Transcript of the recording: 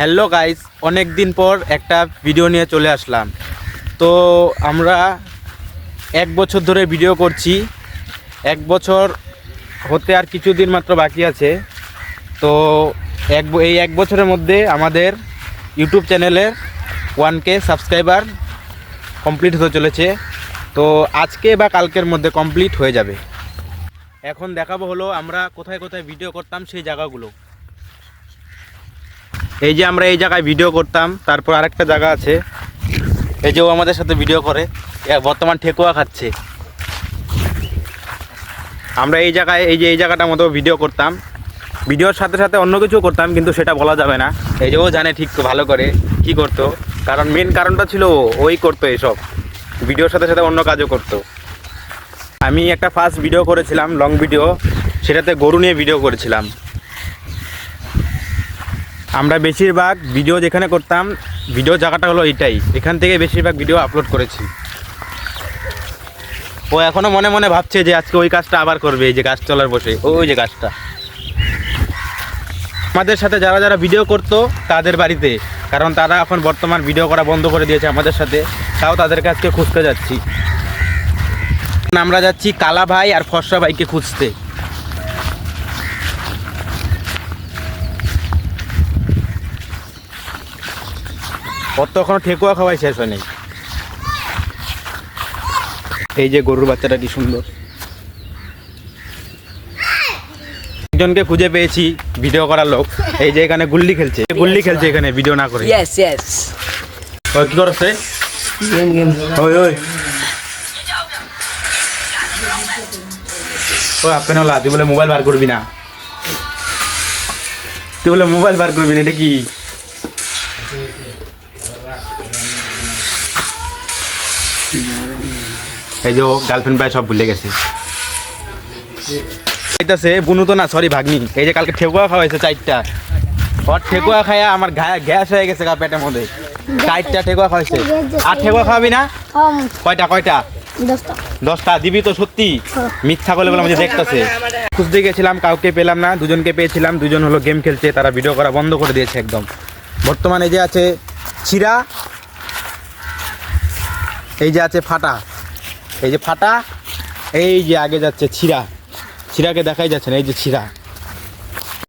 Hello guys, অনেক দিন পর একটা ভিডিও নিয়ে চলে আসলাম। তো আমরা 1 বছর ধরে ভিডিও করছি। 1 বছর হতে আর কিছুদিন মাত্র বাকি আছে। তো এই 1 বছরের মধ্যে আমাদের ইউটিউব চ্যানেলের 1K সাবস্ক্রাইবার কমপ্লিট হতে চলেছে। তো আজকে বা কালকের মধ্যে কমপ্লিট হয়ে যাবে। এখন দেখাবো হলো আমরা কোথায় কোথায় ভিডিও করতাম সেই জায়গাগুলো। এই যে আমরা এই জায়গায় ভিডিও করতাম, তারপর আরেকটা জায়গা আছে, এই যে ও আমাদের সাথে ভিডিও করে, বর্তমান ঠেকুয়া খাচ্ছে। আমরা এই জায়গায় এই জায়গাটার মতো ভিডিও করতাম, ভিডিওর সাথে সাথে অন্য কিছু করতাম, কিন্তু সেটা বলা যাবে না। এই যে ও জানে ঠিক ভালো করে কি করতো, কারণ মেন কারণটা ছিল ওই করতো এসব, ভিডিওর সাথে সাথে অন্য কাজও করতো। আমি একটা ফার্স্ট ভিডিও করেছিলাম, লং ভিডিও, সেটাতে গরু নিয়ে ভিডিও করেছিলাম। আমরা বেশিরভাগ ভিডিও যেখানে করতাম, ভিডিও জায়গাটা হলো এইটাই, এখান থেকে বেশিরভাগ ভিডিও আপলোড করেছি। ও এখনও মনে মনে ভাবছে যে আজকে ওই কাজটা আবার করবে, এই যে গাছ তলার বসে, ওই যে গাছটা। আমাদের সাথে যারা যারা ভিডিও করতো তাদের বাড়িতে, কারণ তারা এখন বর্তমান ভিডিও করা বন্ধ করে দিয়েছে আমাদের সাথে, তাও তাদেরকে আজকে খুঁজতে যাচ্ছি। আমরা যাচ্ছি কালা ভাই আর ফর্সা ভাইকে খুঁজতে। ওর তো এখনো ঠেকুয়া খাওয়াই শেষ হয়নি। এই যে গরুর বাচ্চাটা কি সুন্দর। একজনকে খুঁজে পেয়েছি ভিডিও করার লোক, এই যে এখানে গুল্লি খেলছে এখানে ভিডিও না করে। ওই কি করছে? ওই ওই আপনি না, তুই বলে মোবাইল বার করবি না, এটা কি? এই যে গার্লফ্রেন্ড ভাই সব ভুলে গেছে। এইটাছে বুনু তো না, সরি ভাগ্নি। এই যে কালকে ঠেকুয়া খাওয়াইছে 4টা, ওর ঠেকুয়া খাইয়া আমার গ্যাস হয়ে গেছে পেটের মধ্যে। 4টা ঠেকুয়া খাওয়াইছে। আর ঠেকুয়া খাওয়াবি না? কয়টা? 10টা দিবি তো? সত্যি মিথ্যা বলে বলে আমাকে দেখতেছে। খুঁজতে গেছিলাম, কাউকে পেলাম না। দুজনকে পেয়েছিলাম, দুজন হলো গেম খেলছে, তারা ভিডিও করা বন্ধ করে দিয়েছে একদম। বর্তমানে যে আছে ছিরা, এই যে আছে ফাটা, এই যে ফাটা, এই যে আগে যাচ্ছে ছিরাকে দেখাই যাচ্ছে না, এই যে ছিরা।